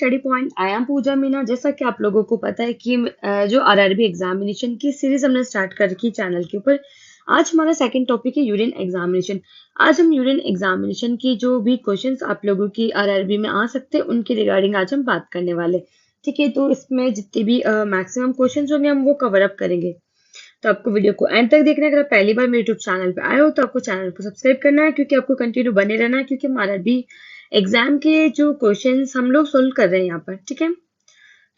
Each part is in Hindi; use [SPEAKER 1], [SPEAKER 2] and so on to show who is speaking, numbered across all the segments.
[SPEAKER 1] Study point. आई एम पूजा मीना। जैसा कि आप लोगों को पता है कि जो आरआरबी एग्जामिनेशन की सीरीज हमने स्टार्ट कर रखी चैनल के ऊपर। आज हमारा सेकंड टॉपिक है यूरिन एग्जामिनेशन। आज हम यूरिन एग्जामिनेशन की जो भी क्वेश्चंस आप लोगों की आरआरबी में आ सकते हैं उनके रिगार्डिंग आज हम बात करने वाले। ठीक है, तो इसमें जितने भी मैक्सिमम क्वेश्चंस होंगे हम वो कवर अप करेंगे। तो आपको वीडियो को एंड तक देखना है। अगर आप पहली बार मेरे यूट्यूब चैनल पे आए हो तो आपको चैनल को सब्सक्राइब करना है, क्योंकि आपको कंटिन्यू बने रहना है, क्योंकि हमारा भी एग्जाम के जो क्वेश्चंस हम लोग सोल्व कर रहे हैं यहाँ पर। ठीक है,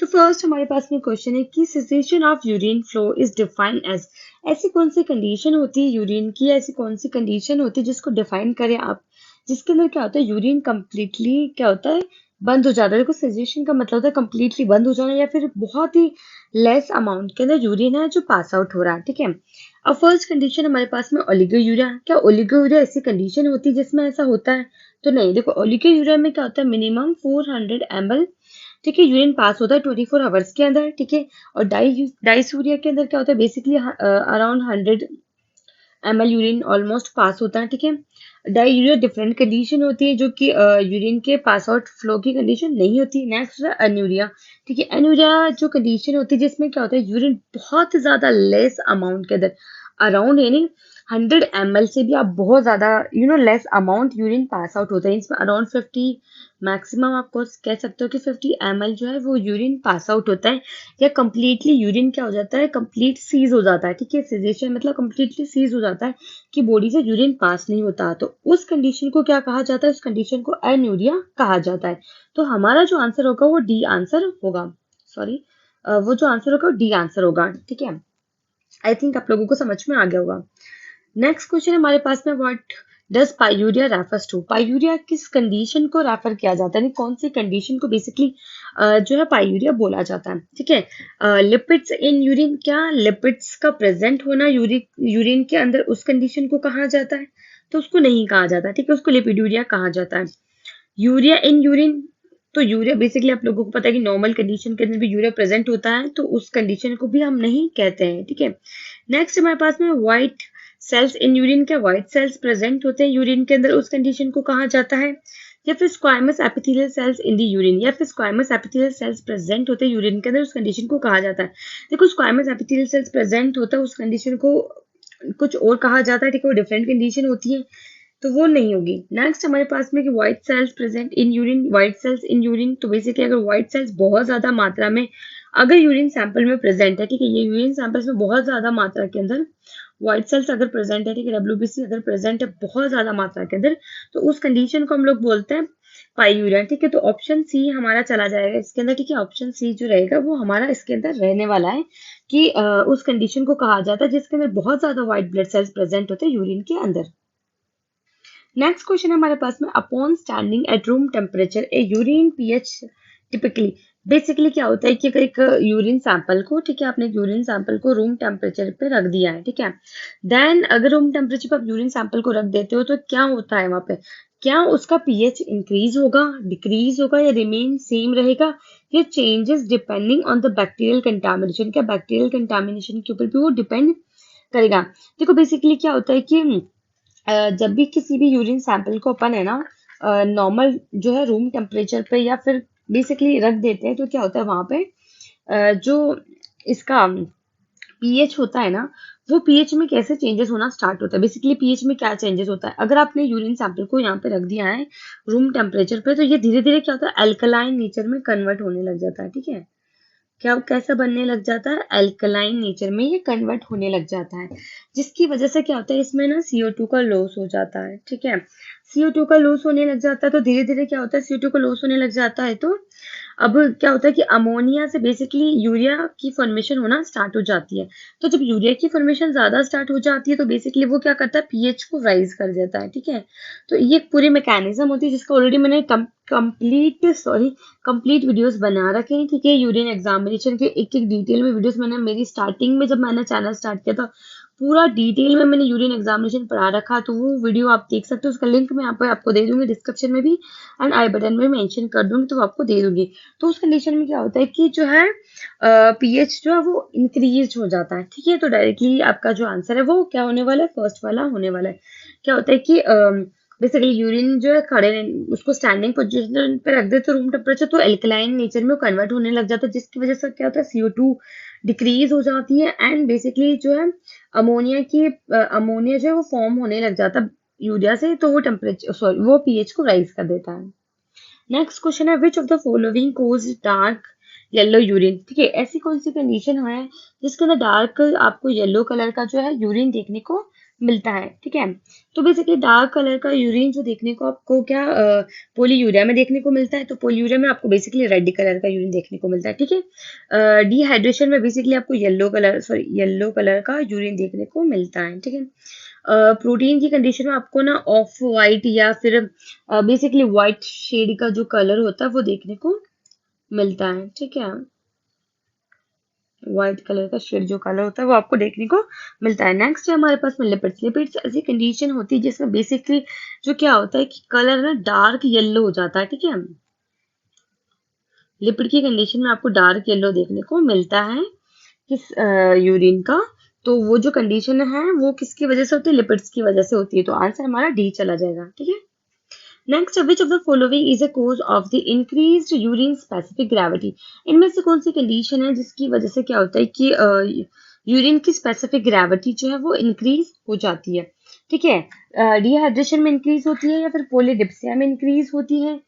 [SPEAKER 1] तो फर्स्ट हमारे पास में क्वेश्चन है कि cessation of urine flow is defined as. ऐसी कौन सी कंडीशन होती है यूरिन की, ऐसी कौन सी कंडीशन होती है जिसको डिफाइन करें आप, जिसके अंदर क्या होता है यूरिन कंप्लीटली क्या होता है बंद हो जाता है। देखो सेसेशन का मतलब होता है कंप्लीटली बंद हो जाना, या फिर बहुत ही लेस अमाउंट के अंदर यूरिन है जो पास आउट हो रहा है। ठीक है, अब फर्स्ट कंडीशन हमारे पास में ओलिगोयूरिया। क्या ओलिगोयूरिया ऐसी कंडीशन होती है जिसमें ऐसा होता है? तो नहीं। देखो ओलिगोयूरिया में क्या होता है, मिनिमम 400 ml ठीक है यूरिन पास होता है 24 आवर्स के अंदर। ठीक है, और डाइसूरिया के अंदर क्या होता है, basically around 100 ml urine almost pass होता है। ठीक है, डायूरिया डिफरेंट कंडीशन होती है जो कि यूरिन के पास आउट फ्लो की कंडीशन नहीं होती। नेक्स्ट है एन्यूरिया। ठीक है, एन्यूरिया जो कंडीशन होती है जिसमें क्या होता है यूरिन बहुत ज्यादा लेस अमाउंट के अंदर, अराउंड यानी 100 ml से भी आप बहुत ज्यादा less amount urine pass out होता है। इसमें अराउंड 50 मैक्सिमम आपको कह सकते हो कि 50 ml जो है वो यूरिन पास आउट होता है, या कंप्लीटली यूरिन क्या हो जाता है, कंप्लीट सीज हो जाता है। ठीक है, सीजेशन मतलब कंप्लीटली सीज हो जाता है कि बॉडी से यूरिन पास नहीं होता। तो उस कंडीशन को क्या कहा जाता है, उस कंडीशन को एन्यूरिया कहा जाता है। तो हमारा जो आंसर होगा वो डी आंसर होगा। सॉरी, वो जो आंसर होगा वो डी आंसर होगा। ठीक है, आई थिंक आप लोगों को समझ में आ गया होगा। नेक्स्ट क्वेश्चन हमारे पास में, what does pyuria refers to. Pyuria किस कंडीशन को रेफर किया जाता है, कौन सी कंडीशन को बेसिकली जो है पायूरिया बोला जाता है। ठीक है, लिपिड्स इन यूरिन। क्या लिपिड्स का प्रेजेंट होना यूरिन के अंदर उस कंडीशन को कहा जाता है? तो उसको नहीं कहा जाता। ठीक है, उसको लिपिडूरिया कहा जाता है। Urea in urine. तो यूरिया बेसिकली आप लोगों को पता है कि नॉर्मल कंडीशन के अंदर भी यूरिया प्रेजेंट होता है, तो उस कंडीशन को भी हम नहीं कहते हैं। ठीक है, नेक्स्ट हमारे पास में व्हाइट सेल्स इन यूरिन। क्या व्हाइट सेल्स प्रेजेंट होते हैं यूरिन के अंदर, उस कंडीशन को कहा जाता है? या फिर स्क्वायमस एपिथेलियल सेल्स इन दी यूरिन, या फिर स्क्वायमस एपिथेलियल सेल्स प्रेजेंट होते हैं यूरिन के अंदर, उस कंडीशन को कहा जाता है? देखो स्क्वायमस एपिथेलियल सेल्स प्रेजेंट होता है, उस कंडीशन को कुछ और कहा जाता है। ठीक है, वो डिफरेंट कंडीशन होती है, तो वो नहीं होगी। नेक्स्ट हमारे पास में कि white cells present in urine, white cells in urine. तो बेसिकली अगर व्हाइट सेल्स बहुत ज्यादा मात्रा में अगर यूरिन सैंपल में प्रेजेंट है, ठीक है, ये यूरिन सैंपल्स में बहुत ज्यादा मात्रा के अंदर व्हाइट सेल्स अगर प्रेजेंट है, ठीक है, डब्ल्यूबीसी अगर प्रेजेंट है बहुत ज्यादा मात्रा के अंदर, तो उस कंडीशन को हम लोग बोलते हैं पायूरिया। ठीक है, तो ऑप्शन सी हमारा चला जाएगा इसके अंदर। ठीक है, ऑप्शन सी जो रहेगा वो हमारा इसके अंदर रहने वाला है कि उस कंडीशन को कहा जाता है जिसके अंदर बहुत ज्यादा व्हाइट ब्लड सेल्स प्रेजेंट होते हैं यूरिन के अंदर। नेक्स्ट क्वेश्चन हमारे पास में, upon standing at room temperature A urine pH typically. Basically क्या होता है कि अगर एक यूरिन सैंपल को, ठीक है, आपने यूरिन सैंपल को रूम टेम्परेचर पे रख दिया है, ठीक है, देन अगर रूम टेम्परेचर पे आप यूरिन सैंपल को रख देते हो तो क्या होता है वहां पे, क्या उसका पीएच इंक्रीज होगा, डिक्रीज होगा, या रिमेन सेम रहेगा, या changes depending on the bacterial contamination. क्या बैक्टीरियल कंटामिनेशन के ऊपर भी वो डिपेंड करेगा? देखो बेसिकली क्या होता है कि जब भी किसी भी यूरिन सैंपल को अपन है ना नॉर्मल जो है रूम टेम्परेचर पे या फिर बेसिकली रख देते हैं, तो क्या होता है वहां पे जो इसका पीएच होता है ना, वो पीएच में कैसे चेंजेस होना स्टार्ट होता है। बेसिकली पीएच में क्या चेंजेस होता है, अगर आपने यूरिन सैंपल को यहाँ पे रख दिया है रूम टेम्परेचर पे, तो ये धीरे धीरे क्या होता है, अल्कलाइन नेचर में कन्वर्ट होने लग जाता है। ठीक है, क्या कैसा बनने लग जाता है, अल्कलाइन नेचर में ये कन्वर्ट होने लग जाता है, जिसकी वजह से क्या होता है इसमें ना CO2 का लॉस हो जाता है। ठीक है, CO2 का लॉस होने लग जाता है, तो धीरे धीरे क्या होता है, CO2 का लॉस होने लग जाता है, तो अब क्या होता है कि अमोनिया से बेसिकली यूरिया की फॉर्मेशन होना स्टार्ट हो जाती है। तो जब यूरिया की फॉर्मेशन ज्यादा स्टार्ट हो जाती है तो बेसिकली वो क्या करता है, पीएच को राइज कर देता है। ठीक है, तो ये एक पूरी मैकेनिज्म होती है जिसका ऑलरेडी मैंने कंप्लीट वीडियोस बना रखे हैं। ठीक है, यूरिन एग्जामिनेशन के एक एक डिटेल में वीडियोस मैंने मेरी स्टार्टिंग में जब मैंने चैनल स्टार्ट किया था पूरा डिटेल में मैंने यूरिन एग्जामिनेशन पढ़ा रखा, तो वो वीडियो आप देख सकते हो, उसका लिंक मैं यहाँ पर आपको दे दूंगी डिस्क्रिप्शन में भी एंड आई बटन में मेंशन कर दूंगी, तो आपको दे दूंगी। तो उस कंडीशन में क्या होता है कि जो है पीएच जो है वो इंक्रीज हो जाता है। ठीक है, तो डायरेक्टली आपका जो आंसर है वो क्या होने वाला है, फर्स्ट वाला होने वाला है। क्या होता है कि बेसिकली यूरिन जो है खड़े उसको स्टैंडिंग पोजीशन पे रख दे तो रूम टेम्परेचर तो एल्कलाइन नेचर में कन्वर्ट होने लग जाता है, जिसकी वजह से क्या होता है CO2 डिक्रीज हो जाती है एंड बेसिकली जो है अमोनिया जो है वो फॉर्म होने लग जाता है यूरिया से, तो वो टेम्परेचर सॉरी वो पीएच को राइज कर देता है। नेक्स्ट क्वेश्चन है which of the following cause dark yellow urine. ठीक है, ऐसी कौन सी कंडीशन है जिसके अंदर डार्क आपको येलो कलर का जो है यूरिन देखने को मिलता है। ठीक है, तो बेसिकली डार्क कलर का यूरिन जो देखने को आपको क्या पोलीयूरिया में देखने को मिलता है, तो पोलीयूरिया में आपको बेसिकली रेड कलर का यूरिन देखने को मिलता है। ठीक है, डिहाइड्रेशन में बेसिकली आपको येलो कलर का यूरिन देखने को मिलता है। ठीक है, प्रोटीन की कंडीशन में आपको ना ऑफ वाइट या फिर बेसिकली व्हाइट शेड का जो कलर होता है वो देखने को मिलता है। ठीक है, व्हाइट कलर का शेड जो कलर होता है वो आपको देखने को मिलता है। नेक्स्ट है हमारे पास में लिपिड्स। लिपिड्स ऐसी कंडीशन होती है जिसमें बेसिकली जो क्या होता है कि कलर ना डार्क येलो हो जाता है। ठीक है, लिपिड की कंडीशन में आपको डार्क येलो देखने को मिलता है किस यूरिन का, तो वो जो कंडीशन है वो किसकी वजह से होती है, लिपिड्स की वजह से होती है, तो आंसर हमारा डी चला जाएगा। ठीक है, next which of the following is a cause of the increased urine specific gravity. इनमें से कौन सी कंडीशन है जिसकी वजह से क्या होता है कि यूरिन की स्पेसिफिक ग्रेविटी जो है वो इंक्रीज हो जाती है। ठीक है, डिहाइड्रेशन में इंक्रीज होती है या फिर पोलीडिप्सिया में इंक्रीज होती है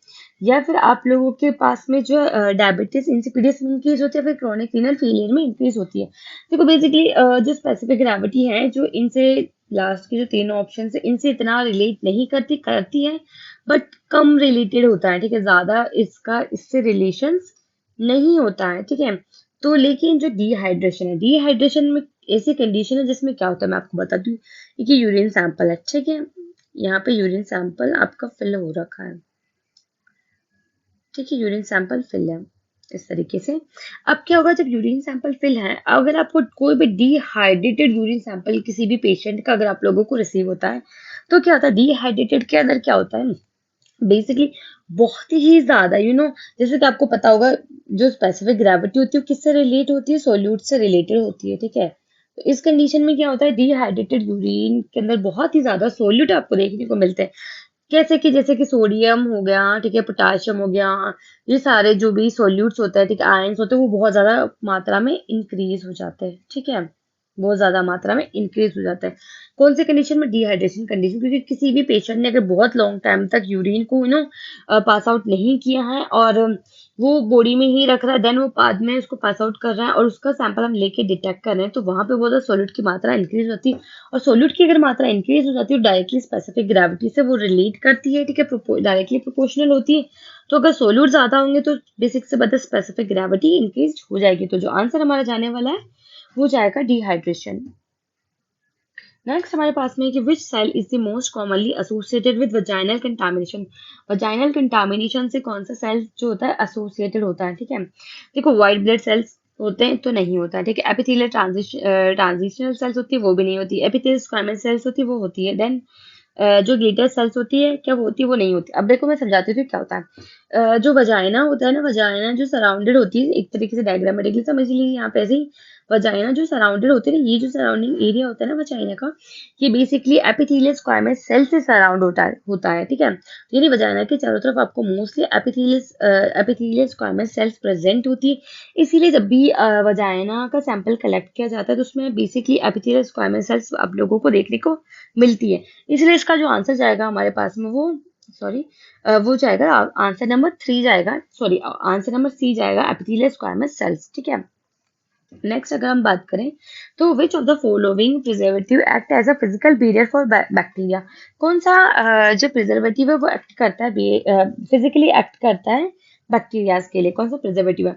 [SPEAKER 1] या फिर आप लोगों के पास में जो डायबिटीज इंसिपिडियस में इंक्रीज होती है, फिर क्रोनिक रीनल फेलियर में इंक्रीज होती है। देखो बेसिकली जो स्पेसिफिक ग्रेविटी है जो इनसे लास्ट की जो तीन ऑप्शन है इनसे इतना रिलेट नहीं करती है, बट कम रिलेटेड होता है। ठीक है, ज्यादा इसका इससे रिलेशंस नहीं होता है। ठीक है, तो लेकिन जो डिहाइड्रेशन है, डिहाइड्रेशन में ऐसी कंडीशन है जिसमें क्या होता है मैं आपको बताती हूँ कि यूरिन सैंपल है। ठीक है, यहाँ पे यूरिन सैंपल आपका फिल हो रखा है। ठीक है, यूरिन सैंपल फिल है इस तरीके से। अब क्या होगा जब यूरिन सैंपल फिल है, अगर आपको कोई भी डिहाइड्रेटेड यूरिन सैंपल किसी भी पेशेंट का अगर आप लोगों को रिसीव होता है, तो क्या होता है डिहाइड्रेटेड के अंदर क्या होता है बेसिकली बहुत ही ज्यादा जैसे कि आपको पता होगा जो स्पेसिफिक ग्रेविटी होती है वो किससे रिलेट होती है, सोल्यूट से रिलेटेड होती है। ठीक है, तो इस कंडीशन में क्या होता है डिहाइड्रेटेड यूरिन के अंदर बहुत ही ज्यादा सोल्यूट आपको देखने को मिलते हैं, जैसे कि सोडियम हो गया, ठीक है, पोटाशियम हो गया, ये सारे जो भी सोल्यूट्स होते हैं, ठीक है, आयंस होते हैं, वो बहुत ज्यादा मात्रा में इंक्रीज हो जाते हैं। ठीक है, बहुत ज्यादा मात्रा में इंक्रीज हो जाता है। कौन सी कंडीशन में, डिहाइड्रेशन कंडीशन, क्योंकि किसी भी पेशेंट ने अगर बहुत लॉन्ग टाइम तक यूरिन को पास आउट नहीं किया है और वो बॉडी में ही रख रहा है, देन वो बाद में उसको पास आउट कर रहा है और उसका सैंपल हम लेके डिटेक्ट कर रहे हैं, तो वहां पे बहुत ज्यादा सोल्यूट की मात्रा इंक्रीज होती है, और सोल्यूट की अगर मात्रा इंक्रीज हो जाती है डायरेक्टली स्पेसिफिक ग्रेविटी से वो रिलेट करती है। ठीक है, डायरेक्टली प्रोपोर्शनल होती है, तो अगर सोल्यूट ज्यादा होंगे तो बेसिक से बता स्पेसिफिक ग्रेविटी इंक्रीज हो जाएगी, तो जो आंसर हमारा जाने वाला है वो जाएगा डिहाइड्रेशन। नेक्स्ट हमारे पास में है कि which cell is the most commonly associated with vaginal contamination. Vaginal contamination से कौन सा सेल जो होता है एसोसिएटेड होता है। ठीक है, देखो व्हाइट ब्लड सेल्स होते हैं तो नहीं होता है। ठीक है, एपिथेलियल ट्रांजिशनल सेल्स होती है वो भी नहीं होती, एपिथेलियल स्क्वामस सेल्स होती है वो होती है, देन जो ग्लिटर सेल्स होती है क्या वो होती है, वो नहीं होती। अब देखो मैं समझाती हूँ क्या होता है। जो वजाइना होता है ना, वजाइना जो सराउंडेड होती है एक तरीके से डायग्रामेटिकली समझ लीजिए यहाँ पे ऐसे ही, वजाइना जो सराउंडेड होती है ना, ये जो सराउंडिंग एरिया होता है ना वजाइना का, ये बेसिकली एपिथेलियल स्क्वामस सेल से सराउंड होता है। ठीक है, यानी वजाइना के चारों तरफ आपको mostly epithelial squamous cells present होती है, इसीलिए जब भी वजाइना का सैंपल कलेक्ट किया जाता है तो उसमें बेसिकली एपिथेलियल स्क्वामस सेल्स आप लोगों को देखने को मिलती है, इसलिए इसका जो आंसर जाएगा हमारे पास में वो वो जाएगा आंसर नंबर 3 जाएगा, सॉरी आंसर नंबर सी जाएगा एपिथेलियल स्क्वामस सेल्स। ठीक है, नेक्स्ट अगर हम बात करें तो which of the following preservative act as a physical barrier for bacteria. कौन सा जो प्रिजर्वेटिव है वो एक्ट करता है फिजिकली एक्ट करता है बैक्टीरियाज के लिए, कौन सा प्रिजर्वेटिव है,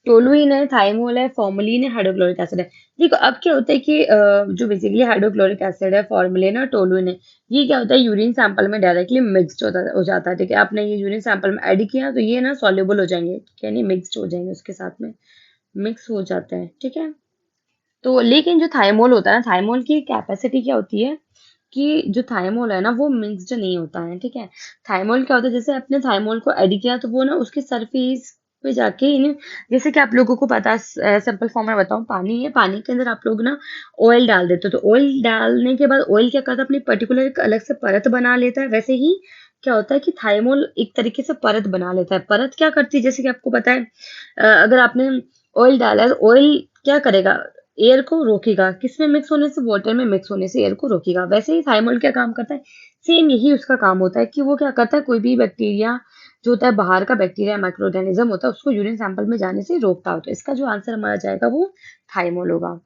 [SPEAKER 1] टोलुइन है, थाइमोल है, फॉर्मलिन है, हाइड्रोक्लोरिक एसिड है। देखो अब क्या होता है कि जो बेसिकली हाइड्रोक्लोरिक एसिड है, फॉर्मलिन है, टोलुइन है, ये क्या होता है यूरिन सैंपल में डायरेक्टली मिक्सड हो जाता है। ठीक है, आपने ये यूरिन सैंपल में ऐड किया तो ये ना सॉल्युबल हो जाएंगे, यानी मिक्सड हो जाएंगे, उसके साथ में मिक्स हो जाते हैं। ठीक है, तो लेकिन जो थाइमोल होता है ना, थाइमोल की कैपेसिटी क्या होती है कि जो थाइमोल है ना वो मिक्सड नहीं होता है। ठीक है, थाइमोल क्या होता है, जैसे अपने थाइमोल को ऐड किया तो वो ना उसके सरफेस पे जाके इन जैसे कि आप लोगों को पता है, सिंपल फॉर्म में बताऊं, पानी है, पानी के अंदर आप लोग ना ऑयल डाल देते हो, तो ऑयल डालने के बाद ऑयल क्या करता है, अपनी पर्टिकुलर एक अलग से परत बना लेता है। वैसे ही क्या होता है कि थाइमोल एक तरीके से परत बना लेता है। परत क्या करती है, जैसे कि आपको पता है, अगर आपने ऑयल डाला है, ऑयल क्या करेगा, एयर को रोकेगा, किसमें मिक्स होने से, वाटर में मिक्स होने से एयर को रोकेगा। वैसे ही थाइमोल क्या काम करता है, सेम यही उसका काम होता है कि वो क्या करता है, कोई भी बैक्टीरिया जो होता है, बाहर का बैक्टीरिया माइक्रो ऑर्गेनिज्म होता है, उसको यूरिन सैंपल में जाने से रोकता हो। तो इसका जो आंसर हमारा जाएगा वो थाइमोल होगा।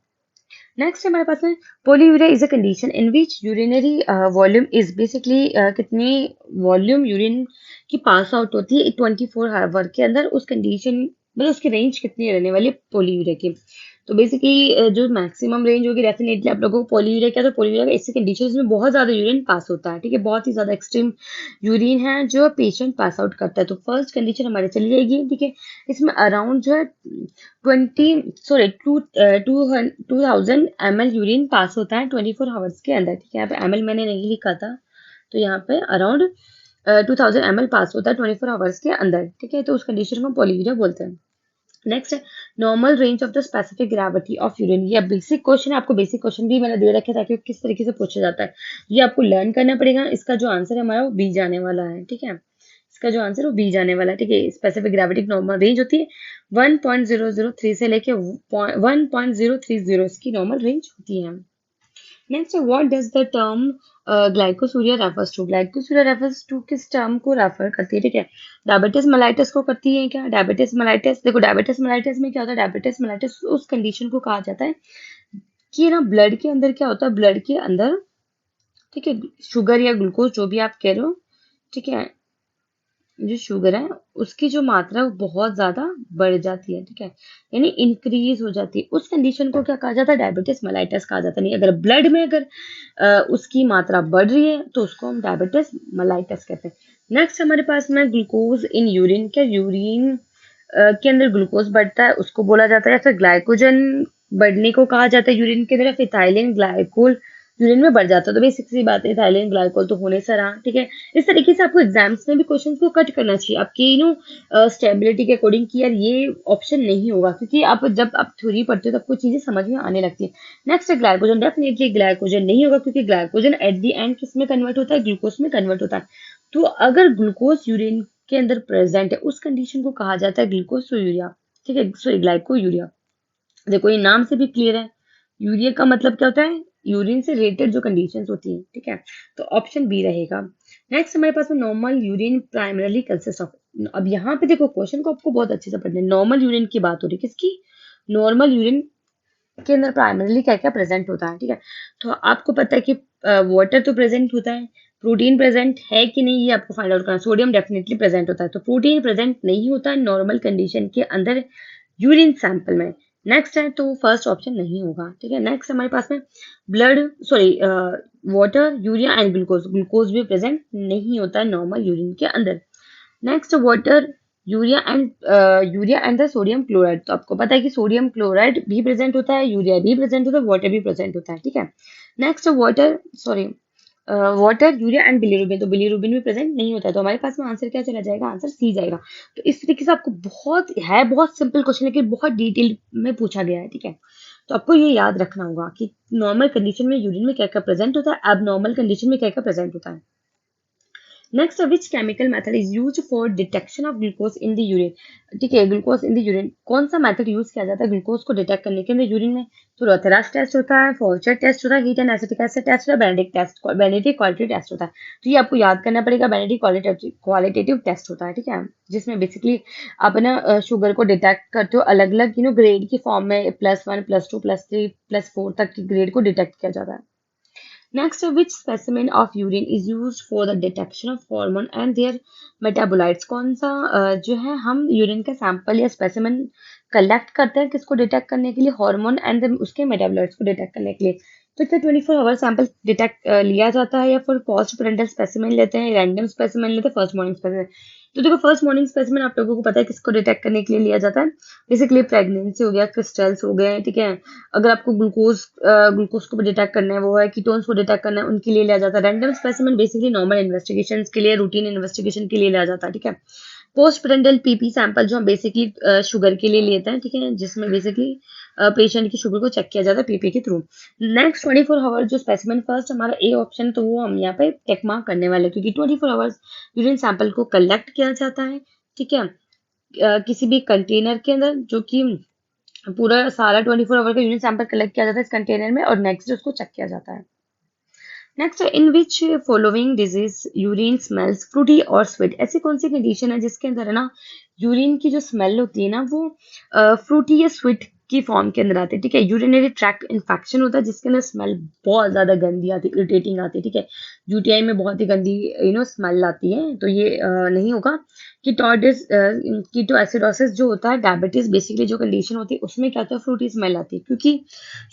[SPEAKER 1] नेक्स्ट हमारे पास में polyuria is a condition in which urinary volume is basically, कितनी वॉल्यूम यूरिन की पास आउट होती है 24 आवर के अंदर, उस कंडीशन मतलब उसकी रेंज कितनी रहने वाली है पोलीयूरिया की। तो बेसिकली जो मैक्सिमम रेंज होगी, डेफिनेटली आप लोगों को पोलीयूरिया क्या, तो पोलीयूरिया का ऐसी कंडीशन में बहुत ज्यादा यूरिन पास होता है, ठीक है, बहुत ही ज्यादा एक्सट्रीम यूरिन है जो पेशेंट पास आउट करता है। तो फर्स्ट कंडीशन हमारी चली जाएगी, ठीक है। इसमें अराउंड जो है 2000 ml यूरिन पास होता है 24 आवर्स के अंदर, ठीक है। यहाँ पे ml मैंने नहीं लिखा था, तो यहाँ पे अराउंड 2000 ml पास होता है 24 आवर्स के अंदर, ठीक है। तो उस कंडीशन को पोलीयूरिया बोलते हैं। नेक्स्ट है normal range of the specific gravity of urine. ये बेसिक क्वेश्चन है, आपको बेसिक क्वेश्चन भी मैंने दे रखे ताकि किस तरीके से पूछा जाता है ये आपको लर्न करना पड़ेगा। इसका जो आंसर है हमारा वो बी जाने वाला है, ठीक है। इसका जो आंसर है वो बी जाने वाला है, ठीक है। स्पेसिफिक ग्रेविटी नॉर्मल रेंज होती है 1.003 से लेके 1.030, इसकी नॉर्मल रेंज होती है। Next, what does the term glycosuria refers to. Glycosuria refers to किस टर्म को रेफर करती है, ठीक है। डायबिटीज मेलाइटिस को करती है क्या, डायबिटीज मेलाइटिस। देखो डायबिटीज मेलाइटिस में क्या होता है, डायबिटीज मेलाइटिस उस कंडीशन को कहा जाता है कि ना ब्लड के अंदर क्या होता है, ब्लड के अंदर, ठीक है, शुगर या ग्लूकोज जो भी आप कह रहे हो, ठीक है, जो शुगर है उसकी जो मात्रा है वो बहुत ज्यादा बढ़ जाती है, ठीक है, यानी इंक्रीज हो जाती है। उस कंडीशन को क्या कहा जाता है, डायबिटीज मेलाइटिस कहा जाता है। नहीं, अगर ब्लड में अगर उसकी मात्रा बढ़ रही है तो उसको हम डायबिटीज मेलाइटिस कहते हैं। नेक्स्ट हमारे पास में ग्लूकोज इन यूरिन। क्या यूरिन के अंदर ग्लूकोज बढ़ता है उसको बोला जाता है, या फिर ग्लाइकोजन बढ़ने को कहा जाता है यूरिन के अंदर, फिर इथाइलिन ग्लाइकोल यूरिन में बढ़ जाता है। तो बेसिक सी बात है, इथाइलिन ग्लाइकोल तो होने से रहा, ठीक है। इस तरीके से आपको एग्जाम्स में भी क्वेश्चंस को कट करना चाहिए आपकी स्टेबिलिटी के अकॉर्डिंग कि यार ये ऑप्शन नहीं होगा, क्योंकि आप जब आप थ्योरी पढ़ते हो तो आपको चीजें समझ में आने लगती है। नेक्स्ट है ग्लाइकोजन। डेफिनेटली ग्लाइकोजन नहीं होगा, क्योंकि ग्लाइकोजन एट द एंड किस में कन्वर्ट होता है, ग्लूकोज में कन्वर्ट होता है। तो अगर ग्लूकोज यूरिन के अंदर प्रेजेंट है उस कंडीशन को कहा जाता है ग्लूकोसूरिया, ठीक है, सॉरी ग्लाइकोयूरिया। देखो ये नाम से भी क्लियर है, यूरिया का मतलब क्या होता है, यूरिन से रिलेटेड जो कंडीशंस होती हैं, ठीक है। तो ऑप्शन बी रहेगा। नेक्स्ट हमारे पास में normal urine primarily consist of. अब यहाँ पे देखो क्वेश्चन को आपको बहुत अच्छे से पढ़ना है। नॉर्मल यूरिन की बात हो रही है, किसकी, नॉर्मल यूरिन के अंदर प्राइमरली क्या क्या प्रेजेंट होता है, ठीक है। तो आपको पता है कि वाटर तो प्रेजेंट होता है, प्रोटीन प्रेजेंट है कि नहीं ये आपको फाइंड आउट करना। सोडियम डेफिनेटली प्रेजेंट होता है, तो प्रोटीन प्रेजेंट नहीं होता है नॉर्मल कंडीशन के अंदर यूरिन सैंपल में। नेक्स्ट है तो फर्स्ट ऑप्शन नहीं होगा, ठीक है। नेक्स्ट हमारे पास में blood sorry water urea and glucose. Glucose भी प्रेजेंट नहीं होता है नॉर्मल यूरिन के अंदर। Next water urea and the sodium chloride. तो आपको पता है कि सोडियम क्लोराइड भी प्रेजेंट होता है, यूरिया भी प्रेजेंट होता है, वाटर भी प्रेजेंट होता है, ठीक है। Next water sorry water urea and bilirubin. तो बिलीरुबिन भी प्रेजेंट नहीं होता है, तो हमारे पास में आंसर क्या चला जाएगा, आंसर सी जाएगा। तो इस तरीके से आपको बहुत सिंपल क्वेश्चन लेकिन बहुत डिटेल में पूछा गया है, ठीक है। तो आपको ये याद रखना होगा कि नॉर्मल कंडीशन में यूरिन में क्या क्या प्रेजेंट होता है, अब नॉर्मल कंडीशन में क्या क्या प्रेजेंट होता है। Next, which chemical method is use for detection of glucose in the urine. ठीक है, ग्लूकोज इन द यूरिन, कौन सा मेथड यूज किया जाता है ग्लूकोज को डिटेक्ट करने के लिए यूरिन में। तो रोथेरास टेस्ट होता है, फॉर्चर टेस्ट होता है, heat and acetic acid test होता है, Benedict test, Benedict quality test होता है। तो ये आपको याद करना पड़ेगा, बेनेडिक्ट क्वालिटेटिव टेस्ट होता है, ठीक है, जिसमें बेसिकली आप ना शुगर को डिटेक्ट करते हो अलग अलग ग्रेड की फॉर्म में, +1 +2 +3 +4 तक की ग्रेड को डिटेक्ट किया जाता है। Next, which specimen of urine is used for the detection of hormone and their metabolites? कौन सा जो है हम यूरिन का सैंपल या स्पेसिमेन कलेक्ट करते हैं किसको डिटेक्ट करने के लिए, हार्मोन एंड उसके मेटाबोलाइट्स को डिटेक्ट करने के लिए। तो क्या 24 आवर सैंपल डिटेक्ट लिया जाता है, या फिर पोस्ट पेरेंटल स्पेसिमेन लेते हैं, रैंडम स्पेसिमेन लेते हैं, फर्स्ट मॉर्निंग स्पेसिमेन। तो देखो फर्स्ट मॉर्निंग स्पेसिमेन आप लोगों को पता है किसको डिटेक्ट करने के लिए लिया जाता है, बेसिकली प्रेगनेंसी हो गया, क्रिस्टल्स हो गए, ठीक है। अगर आपको ग्लूकोज को डिटेक्ट करना है, वो है कीटोन्स को डिटेक्ट करना है, उनके लिए लिया जाता है। Random specimen basically normal investigation के लिए, रूटीन इन्वेस्टिगेशन के लिए लिया जाता है, ठीक है। पोस्ट पेरेंटल पीपी सैंपल जो हम बेसिकली शुगर के लिए लेते हैं, ठीक है, जिसमें बेसिकली पेशेंट की शुगर को चेक किया जाता है पीपी के थ्रू। नेक्स्ट 24 आवर्स जो स्पेसिमेन फर्स्ट हमारा ए ऑप्शन, तो वो हम यहाँ पे टिक मार्क करने वाले हैं, क्योंकि 24 आवर्स यूरिन सैंपल को कलेक्ट किया जाता है, ठीक है, किसी भी कंटेनर के अंदर, जो कि पूरा सारा 24 आवर का यूरिन सैंपल कलेक्ट किया जाता है इस कंटेनर में, और नेक्स्ट उसको चेक किया जाता है। Next, in which following disease urine smells fruity और स्वीट, ऐसी कौन सी कंडीशन है जिसके अंदर है ना यूरिन की जो स्मेल होती है ना वो फ्रूटी या स्वीट की फॉर्म के अंदर आती है, ठीक है। यूरिनरी ट्रैक्ट इन्फेक्शन होता है जिसके अंदर स्मेल बहुत ज्यादा गंदी आती है, इरिटेटिंग आती है, ठीक है। यूटीआई में बहुत ही गंदी स्मेल आती है, तो ये नहीं होगा। कीटोडिस कीटोएसिडोसिस जो होता है, डायबिटीज बेसिकली जो कंडीशन होती है उसमें क्या होता है, फ्रूटी स्मेल आती है, क्योंकि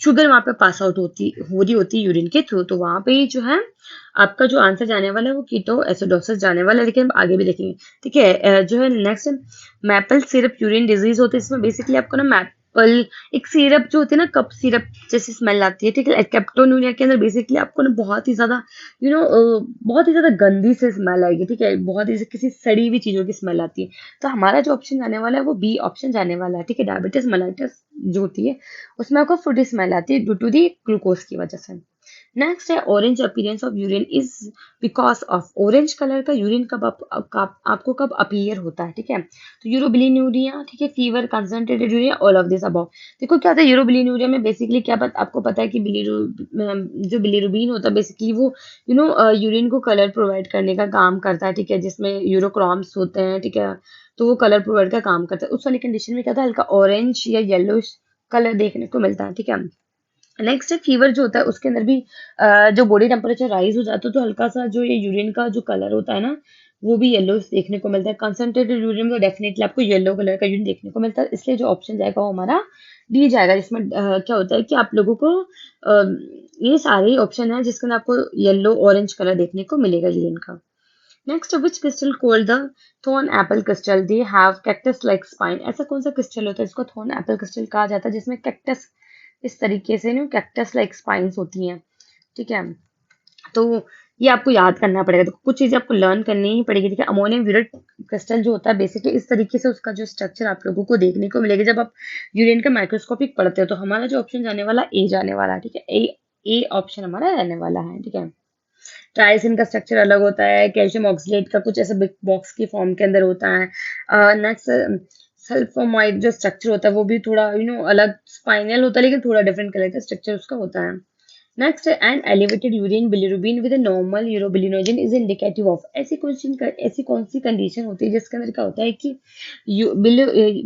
[SPEAKER 1] शुगर वहां पे पास आउट हो रही होती है यूरिन के थ्रू, तो वहां पे जो है आपका जो आंसर जाने वाला है वो कीटो एसिडोसिस जाने वाला है, लेकिन हम आगे भी देखेंगे, ठीक है। जो है next maple syrup urine disease होती है, इसमें बेसिकली आपको ना मैपल एक सिरप जो होती है ना, कप सिरप जैसी स्मेल आती है, ठीक है। कैप्टोनुरिया के अंदर बेसिकली आपको ना बहुत ही ज्यादा बहुत ही ज्यादा गंदी से स्मेल आएगी, ठीक है, बहुत ही किसी सड़ी हुई चीजों की स्मेल आती है। तो हमारा जो ऑप्शन जाने वाला है वो बी ऑप्शन जाने वाला है, ठीक है। डायबिटीज मेलाइटिस जो होती है उसमें आपको फ्रूटी स्मेल आती है ड्यू टू दी ग्लूकोज की वजह से। नेक्स्ट है orange appearance of urine is because of, orange colour का यूरिन आपको कब अपीयर होता है, ठीक है। तो यूरोबिलिनूरिया, ठीक है, fever, concentrated urea, all of this above. देखो क्या होता है यूरोबिलिनूरिया में बेसिकली आपको पता है कि जो बिलीरुबिन होता है बेसिकली वो यूरिन को कलर प्रोवाइड करने का काम करता है, ठीक है, जिसमें यूरोक्रोम्स होते हैं, ठीक है, तो वो कलर प्रोवाइड का काम करता है। उस वाली कंडीशन में क्या होता है, हल्का ऑरेंज या येलो कलर देखने को मिलता है, ठीक है। नेक्स्ट है फीवर जो होता है उसके अंदर भी जो बॉडी टेम्परेचर राइज हो जाता है तो हल्का सा जो ये यूरिन का जो कलर होता है ना वो भी येलो देखने को मिलता है। कंसंट्रेटेड यूरिन में तो डेफिनेटली आपको येलो कलर का यूरिन देखने को मिलता है, इसलिए जो ऑप्शन जाएगा वो हमारा डी जाएगा, जिसमें क्या होता है कि आप लोगों को ये सारे ऑप्शन है जिसके अंदर आपको येलो ऑरेंज कलर देखने को मिलेगा यूरिन का। Next, which crystal called the thorn Apple crystal they have cactus like spine, ऐसा कौन सा क्रिस्टल होता है जिसको थॉर्न एप्पल क्रिस्टल कहा जाता है, जिसमें कैक्टस इस तरीके से ना कैक्टस लाइक स्पाइन्स होती हैं, ठीक है। तो ये आपको याद करना पड़ेगा, तो कुछ चीजें आपको लर्न करनी ही पड़ेगी, ठीक है। अमोनियम यूरेट क्रिस्टल जो होता है बेसिकली इस तरीके से उसका जो स्ट्रक्चर आप लोगों को देखने को मिलेगा जब आप यूरिन का माइक्रोस्कोपिक पढ़ते हो। तो हमारा जो ऑप्शन जाने वाला ए जाने वाला है, ठीक है, ए ऑप्शन हमारा रहने वाला है, ठीक है। ट्राइसिन का स्ट्रक्चर अलग होता है, कैल्शियम ऑक्सलेट का कुछ ऐसा बिग बॉक्स की फॉर्म के अंदर होता है। नेक्स्ट सल्फोमाइड जो स्ट्रक्चर होता है वो भी थोड़ा अलग स्पाइनल होता है, लेकिन थोड़ा डिफरेंट कलर का स्ट्रक्चर उसका होता है। Next, an elevated urine bilirubin with normal urobilinogen is indicative of, ऐसी कौन सी कंडीशन होती है जिसके अंदर क्या होता है कि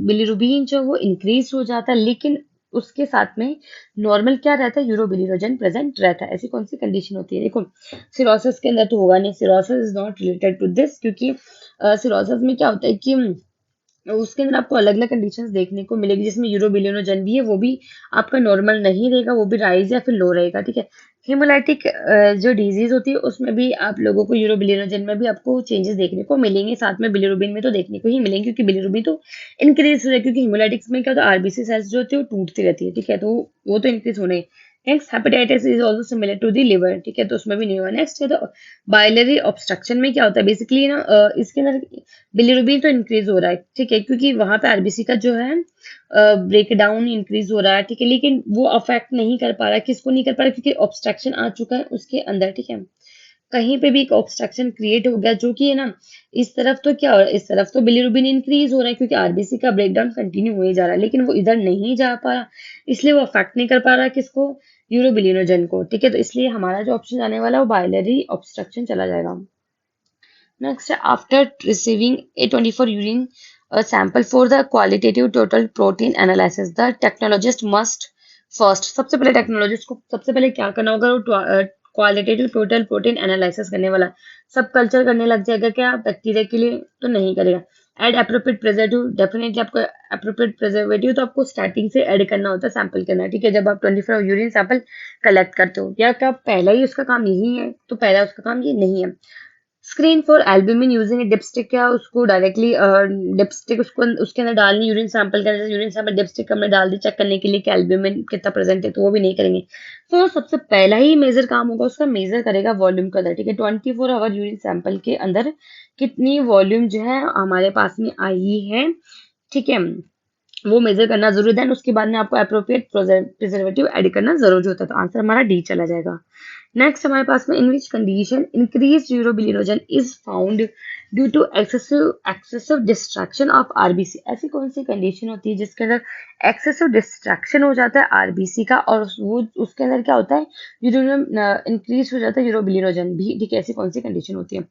[SPEAKER 1] बिलिरुबिन जो वो इंक्रीज हो जाता है लेकिन उसके साथ में नॉर्मल क्या रहता है, यूरोबिलिनोजन प्रेजेंट रहता है, ऐसी कौन सी कंडीशन होती है। देखो सिरोसिस के अंदर तो होगा नहीं, cirrhosis is not related to this, क्योंकि सिरोसिस में क्या होता है कि उसके अंदर आपको अलग अलग कंडीशंस देखने को मिलेगी, जिसमें यूरोबिलिनोजन भी है, वो भी आपका नॉर्मल नहीं रहेगा, वो भी राइज या फिर लो रहेगा, ठीक है। हेमोलाइटिक जो डिजीज होती है उसमें भी आप लोगों को यूरोबिलिनोजन में भी आपको चेंजेस देखने को मिलेंगे, साथ में बिलिरुबिन में तो देखने को ही मिलेंगे, क्योंकि बिलिरुबिन तो इंक्रीज हो रहा है, क्योंकि हेमोलाइटिक्स में क्या होता है आरबीसी सेल्स जो होती है वो टूटती रहती है, ठीक है, तो वो तो इंक्रीज होने। Next, hepatitis is also similar to the liver, ठीक है, तो उसमें भी नहीं हुआ। नेक्स्ट है तो बाइलरी ऑब्स्ट्रक्शन में क्या होता है बेसिकली ना इसके अंदर बिलिरुबिन तो इंक्रीज हो रहा है, ठीक है, क्योंकि वहां पे आरबीसी का जो है ब्रेक डाउन इंक्रीज हो रहा है, ठीक है, लेकिन वो अफेक्ट नहीं कर पा रहा, किसको नहीं कर पा रहा, क्योंकि ऑब्स्ट्रक्शन आ चुका है उसके अंदर, ठीक है। कहीं पे भी एक ऑब्स्ट्रक्शन क्रिएट हो गया, जो कि है ना इस तरफ तो क्या हो रहा है, इस तरफ तो बिलिरुबिन इंक्रीज हो रहा है क्योंकि आरबीसी का ब्रेकडाउन कंटिन्यू हो ही जा रहा है, लेकिन वो इधर नहीं जा पा रहा, इसलिए वो अफेक्ट नहीं कर पा रहा किसको, यूरोबिलिनोजन को, ठीक है। तो इसलिए हमारा जो ऑप्शन आने वाला है वो बाइलरी ऑब्स्ट्रक्शन चला जाएगा। Next, after receiving a 24 urine sample for the qualitative total protein analysis, the technologist must first, सबसे पहले टेक्नोलॉजिस्ट को सबसे पहले क्या करना होगा, वो क्वालिटेटिव टोटल प्रोटीन एनालिसिस करने वाला, सब कल्चर करने लग जाएगा क्या बैक्टीरिया के लिए, तो नहीं करेगा। एड एप्रोप्रिएट प्रिजर्वेटिव, डेफिनेटली आपको एप्रोप्रिएट प्रिजर्वेटिव तो आपको स्टार्टिंग से ऐड करना होता है सैंपल के अंदर, ठीक है, जब आप 24 यूरिन सैंपल कलेक्ट करते हो, या क्या पहला ही उसका काम यही है, तो पहला उसका काम ये नहीं है। Screen for albumin using A dipstick, क्या उसको डायरेक्टली डिपस्टिक उसको उसके अंदर डालनी, यूरिन सैंपल के अंदर यूरिन सैंपल डिपस्टिक हमने डाल दी चेक करने के लिए कि एल्ब्यूमिन कितना प्रेजेंट है, तो वो भी नहीं करेंगे। तो सबसे पहला ही मेजर काम होगा उसका, मेजर करेगा वॉल्यूम का अंदर, ठीक है, 24 आवर यूरिन सैंपल के अंदर कितनी वॉल्यूम जो है हमारे पास में आई है, ठीक है, वो मेजर करना जरूरी है। उसके बाद में आपको अप्रोप्रिएट प्रिजर्वेटिव ऐड करना जरूरी होता है। तो आंसर हमारा डी चला जाएगा। नेक्स्ट हमारे पास में in which condition increase urobilinogen is found due to excessive distraction of RBC. ऐसी कौन सी कंडीशन होती है जिसके अंदर एक्सेसिव डिस्ट्रैक्शन हो जाता है आरबीसी का, और वो उसके अंदर क्या होता है, यूरोनियम इंक्रीज हो जाता है यूरोबिलिनोजन भी, ठीक है। ऐसी कौन सी कंडीशन होती है?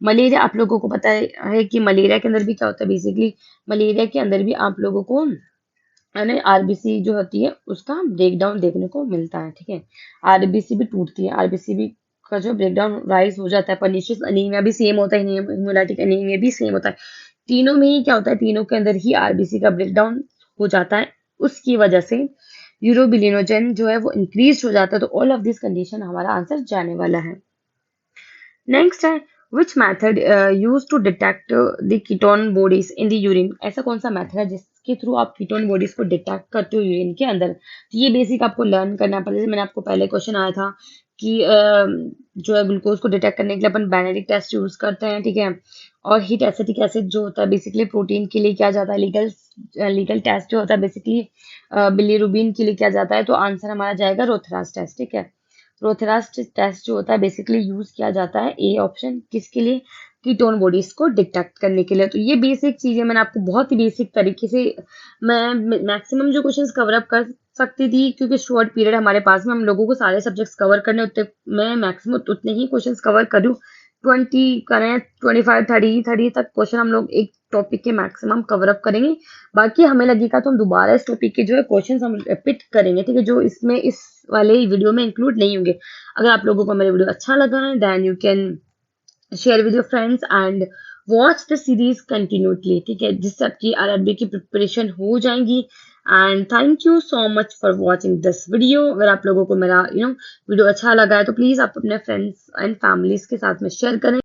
[SPEAKER 1] मलेरिया, आप लोगों को पता है कि मलेरिया के अंदर भी क्या होता है, बेसिकली मलेरिया के अंदर भी आप लोगों को यानी आरबीसी जो होती है उसका ब्रेकडाउन देखने को मिलता है, ठीक है। आरबीसी भी टूटती है, आरबीसी भी का जो ब्रेकडाउन राइज हो जाता है। पर्निशियस अनीमिया भी सेम होता है, हेमोलाइटिक अनीमिया भी सेम होता है। तीनों में ही क्या होता है, तीनों के अंदर ही आरबीसी का ब्रेकडाउन हो जाता है। उसकी वजह से यूरोबिलिनोजन जो है वो इंक्रीज हो जाता है। तो ऑल ऑफ दिस कंडीशन हमारा आंसर जाने वाला है। नेक्स्ट है which method use to detect the ketone bodies in the urine. ऐसा कौन सा मैथड है जिसके थ्रू आप कीटोन बॉडीज को डिटेक्ट करते हो यूरिन के अंदर? तो ये बेसिक आपको लर्न करना पड़ेगा। जैसे मैंने आपको पहले क्वेश्चन आया था कि जो है ग्लूकोज को डिटेक्ट करने के लिए अपन बेनेडिक्ट टेस्ट यूज करते हैं, ठीक है। और हीट एसिटिक एसिड जो होता है बेसिकली प्रोटीन के लिए किया जाता है। लीगल टेस्ट जो होता है बेसिकली बिलीरुबिन के लिए किया जाता है। तो आंसर हमारा जाएगा रोथरास टेस्ट, ठीक है। रोथेरास टेस्ट जो होता है बेसिकली यूज किया जाता है, ए ऑप्शन, किसके लिए? कीटोन बॉडीज को डिटेक्ट करने के लिए। तो ये बेसिक चीजें मैंने आपको बहुत ही बेसिक तरीके से, मैं मैक्सिमम जो क्वेश्चंस कवर अप कर सकती थी, क्योंकि शॉर्ट पीरियड हमारे पास में, हम लोगों को सारे सब्जेक्ट्स कवर करने होते, मैं मैक्सिमम उतने ही क्वेश्चंस कवर करूँ। 20 करें, 25, 30 तक क्वेश्चन हम लोग एक टॉपिक के मैक्सिमम कवर अप करेंगे। बाकी हमें लगेगा तो हम दोबारा इस टॉपिक के जो है क्वेश्चंस हम रिपीट करेंगे, ठीक है, जो इसमें इस वाले वीडियो में इंक्लूड नहीं होंगे। अगर आप लोगों को मेरे वीडियो अच्छा लगा है then you can share with your friends and watch the series continuously, ठीक है, जिससे आपकी आरआरबी की प्रिपरेशन हो जाएगी। And thank you so much for watching this video. अगर आप लोगों को मेरा वीडियो अच्छा लगा है तो प्लीज आप अपने फ्रेंड्स एंड फैमिलीज के साथ में शेयर करें।